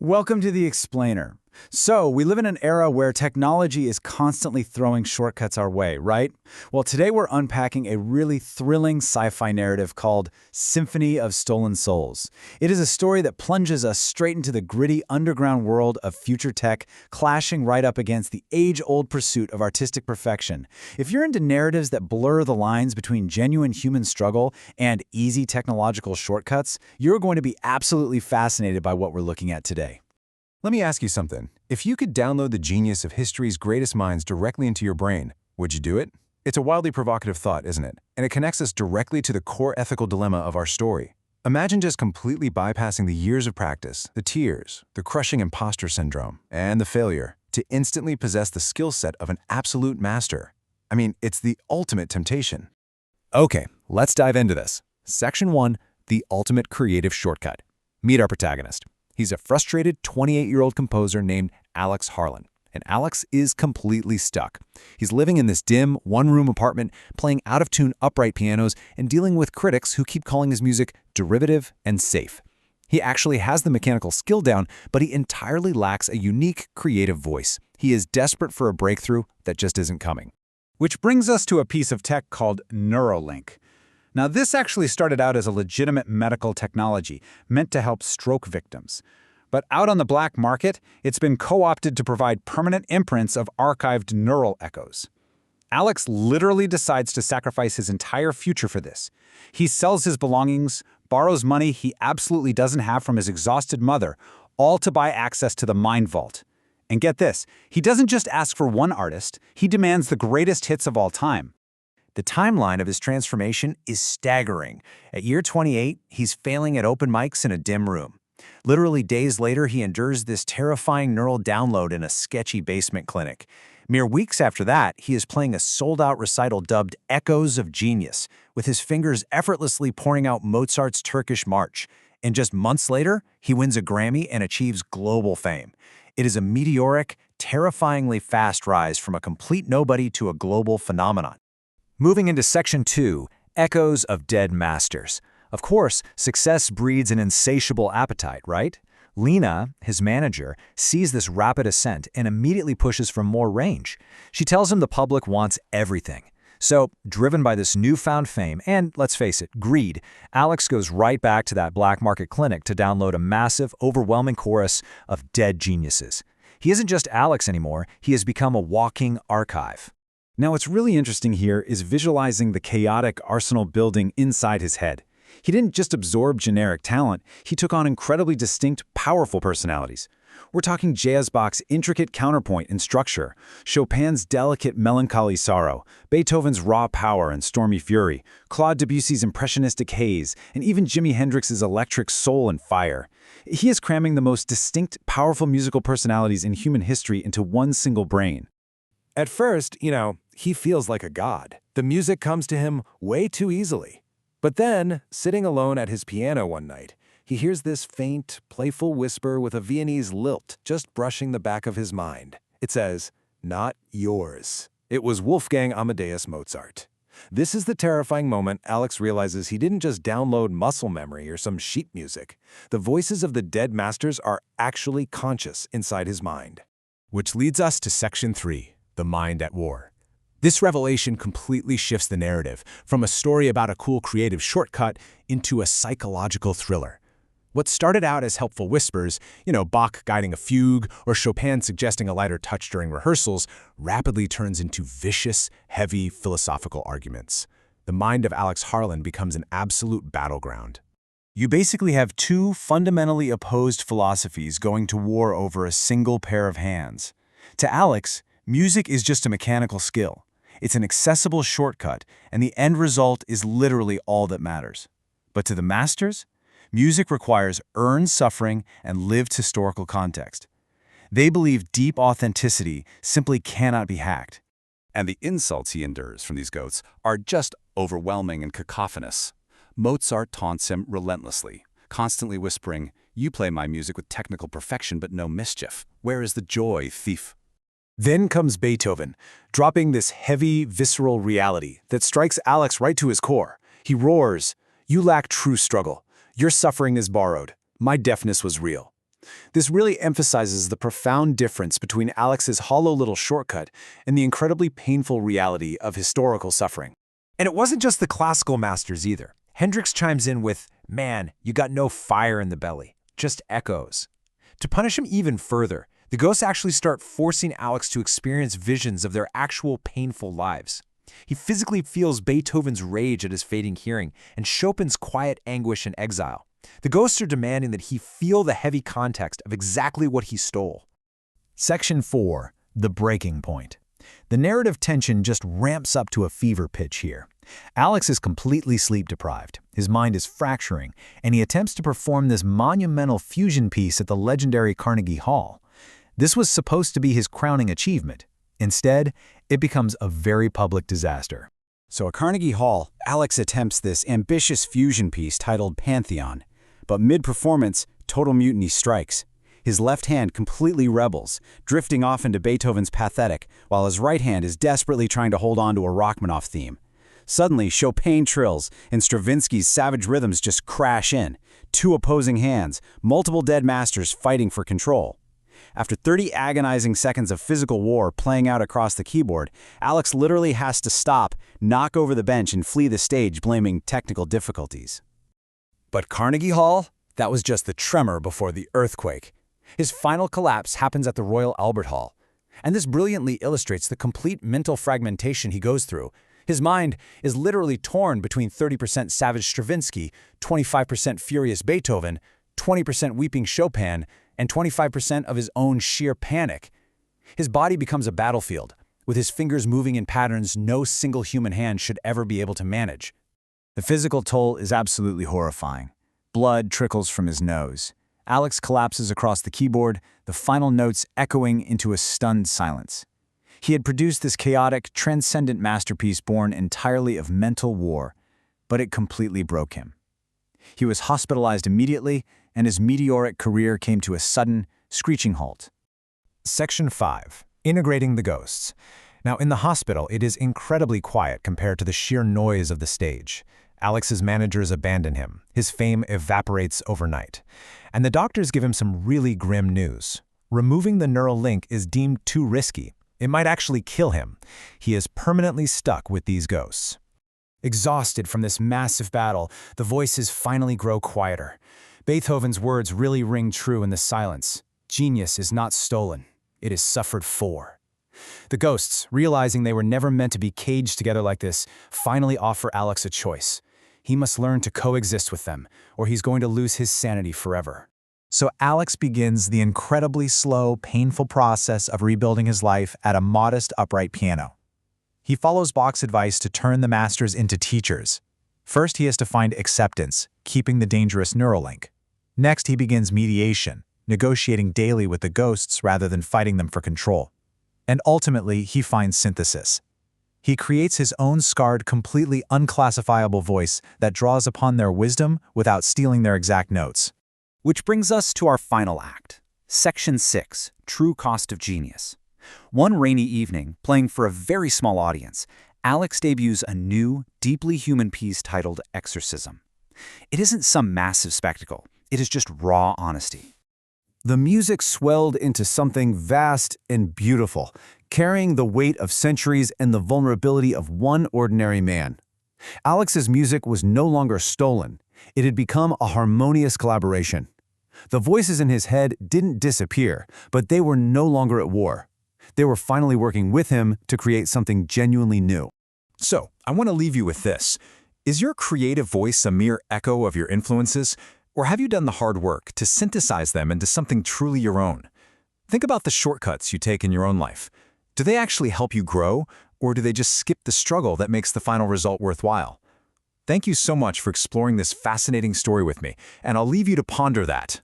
Welcome to The Explainer. So, we live in an era where technology is constantly throwing shortcuts our way, right? Well, today we're unpacking a really thrilling sci-fi narrative called Symphony of Stolen Souls. It is a story that plunges us straight into the gritty underground world of future tech, clashing right up against the age-old pursuit of artistic perfection. If you're into narratives that blur the lines between genuine human struggle and easy technological shortcuts, you're going to be absolutely fascinated by what we're looking at today. Let me ask you something. If you could download the genius of history's greatest minds directly into your brain, would you do it? It's a wildly provocative thought, isn't it? And it connects us directly to the core ethical dilemma of our story. Imagine just completely bypassing the years of practice, the tears, the crushing imposter syndrome, and the failure to instantly possess the skill set of an absolute master. I mean, it's the ultimate temptation. Okay, let's dive into this. Section 1, the ultimate creative shortcut. Meet our protagonist. He's a frustrated 28-year-old composer named Alex Harlan, and Alex is completely stuck. He's living in this dim, one-room apartment, playing out-of-tune upright pianos and dealing with critics who keep calling his music derivative and safe. He actually has the mechanical skill down, but he entirely lacks a unique, creative voice. He is desperate for a breakthrough that just isn't coming. Which brings us to a piece of tech called Neuralink. Now, this actually started out as a legitimate medical technology meant to help stroke victims. But out on the black market, it's been co-opted to provide permanent imprints of archived neural echoes. Alex literally decides to sacrifice his entire future for this. He sells his belongings, borrows money he absolutely doesn't have from his exhausted mother, all to buy access to the Mind Vault. And get this, he doesn't just ask for one artist, he demands the greatest hits of all time. The timeline of his transformation is staggering. At year 28, he's failing at open mics in a dim room. Literally days later, he endures this terrifying neural download in a sketchy basement clinic. Mere weeks after that, he is playing a sold-out recital dubbed Echoes of Genius, with his fingers effortlessly pouring out Mozart's Turkish March. And just months later, he wins a Grammy and achieves global fame. It is a meteoric, terrifyingly fast rise from a complete nobody to a global phenomenon. Moving into Section 2, Echoes of Dead Masters. Of course, success breeds an insatiable appetite, right? Lena, his manager, sees this rapid ascent and immediately pushes for more range. She tells him the public wants everything. So, driven by this newfound fame and, let's face it, greed, Alex goes right back to that black market clinic to download a massive, overwhelming chorus of dead geniuses. He isn't just Alex anymore, he has become a walking archive. Now, what's really interesting here is visualizing the chaotic arsenal building inside his head. He didn't just absorb generic talent, he took on incredibly distinct, powerful personalities. We're talking Bach's intricate counterpoint and structure, Chopin's delicate melancholy sorrow, Beethoven's raw power and stormy fury, Claude Debussy's impressionistic haze, and even Jimi Hendrix's electric soul and fire. He is cramming the most distinct, powerful musical personalities in human history into one single brain. At first, he feels like a god. The music comes to him way too easily. But then, sitting alone at his piano one night, he hears this faint, playful whisper with a Viennese lilt just brushing the back of his mind. It says, "Not yours." It was Wolfgang Amadeus Mozart. This is the terrifying moment Alex realizes he didn't just download muscle memory or some sheet music. The voices of the dead masters are actually conscious inside his mind. Which leads us to Section 3. The Mind at War. This revelation completely shifts the narrative from a story about a cool creative shortcut into a psychological thriller. What started out as helpful whispers, Bach guiding a fugue or Chopin suggesting a lighter touch during rehearsals, rapidly turns into vicious, heavy philosophical arguments. The mind of Alex Harlan becomes an absolute battleground. You basically have two fundamentally opposed philosophies going to war over a single pair of hands. To Alex, music is just a mechanical skill. It's an accessible shortcut, and the end result is literally all that matters. But to the masters, music requires earned suffering and lived historical context. They believe deep authenticity simply cannot be hacked. And the insults he endures from these goats are just overwhelming and cacophonous. Mozart taunts him relentlessly, constantly whispering, "You play my music with technical perfection but no mischief. Where is the joy, thief?" Then comes Beethoven, dropping this heavy, visceral reality that strikes Alex right to his core. He roars, "You lack true struggle. Your suffering is borrowed. My deafness was real." This really emphasizes the profound difference between Alex's hollow little shortcut and the incredibly painful reality of historical suffering. And it wasn't just the classical masters either. Hendrix chimes in with, "Man, you got no fire in the belly, just echoes." To punish him even further, the ghosts actually start forcing Alex to experience visions of their actual painful lives. He physically feels Beethoven's rage at his fading hearing and Chopin's quiet anguish and exile. The ghosts are demanding that he feel the heavy context of exactly what he stole. Section 4. The breaking point. The narrative tension just ramps up to a fever pitch here. Alex is completely sleep-deprived, his mind is fracturing, and he attempts to perform this monumental fusion piece at the legendary Carnegie Hall. This was supposed to be his crowning achievement. Instead, it becomes a very public disaster. So at Carnegie Hall, Alex attempts this ambitious fusion piece titled Pantheon. But mid-performance, total mutiny strikes. His left hand completely rebels, drifting off into Beethoven's Pathetic, while his right hand is desperately trying to hold on to a Rachmaninoff theme. Suddenly, Chopin trills, and Stravinsky's savage rhythms just crash in. Two opposing hands, multiple dead masters fighting for control. After 30 agonizing seconds of physical war playing out across the keyboard, Alex literally has to stop, knock over the bench, and flee the stage, blaming technical difficulties. But Carnegie Hall? That was just the tremor before the earthquake. His final collapse happens at the Royal Albert Hall. And this brilliantly illustrates the complete mental fragmentation he goes through. His mind is literally torn between 30% savage Stravinsky, 25% furious Beethoven, 20% weeping Chopin, and 25% of his own sheer panic. His body becomes a battlefield, with his fingers moving in patterns no single human hand should ever be able to manage. The physical toll is absolutely horrifying. Blood trickles from his nose. Alex collapses across the keyboard, the final notes echoing into a stunned silence. He had produced this chaotic, transcendent masterpiece born entirely of mental war, but it completely broke him. He was hospitalized immediately, and his meteoric career came to a sudden, screeching halt. Section 5. Integrating the ghosts. Now, in the hospital, it is incredibly quiet compared to the sheer noise of the stage. Alex's managers abandon him. His fame evaporates overnight. And the doctors give him some really grim news. Removing the neural link is deemed too risky. It might actually kill him. He is permanently stuck with these ghosts. Exhausted from this massive battle, the voices finally grow quieter. Beethoven's words really ring true in the silence. Genius is not stolen. It is suffered for. The ghosts, realizing they were never meant to be caged together like this, finally offer Alex a choice. He must learn to coexist with them, or he's going to lose his sanity forever. So Alex begins the incredibly slow, painful process of rebuilding his life at a modest upright piano. He follows Bach's advice to turn the masters into teachers. First, he has to find acceptance, keeping the dangerous neural link. Next, he begins mediation, negotiating daily with the ghosts rather than fighting them for control. And ultimately, he finds synthesis. He creates his own scarred, completely unclassifiable voice that draws upon their wisdom without stealing their exact notes. Which brings us to our final act. Section 6, True Cost of Genius. One rainy evening, playing for a very small audience, Alex debuts a new, deeply human piece titled Exorcism. It isn't some massive spectacle. It is just raw honesty. The music swelled into something vast and beautiful, carrying the weight of centuries and the vulnerability of one ordinary man. Alex's music was no longer stolen. It had become a harmonious collaboration. The voices in his head didn't disappear, but they were no longer at war. They were finally working with him to create something genuinely new. So, I want to leave you with this. Is your creative voice a mere echo of your influences? Or have you done the hard work to synthesize them into something truly your own? Think about the shortcuts you take in your own life. Do they actually help you grow, or do they just skip the struggle that makes the final result worthwhile? Thank you so much for exploring this fascinating story with me, and I'll leave you to ponder that.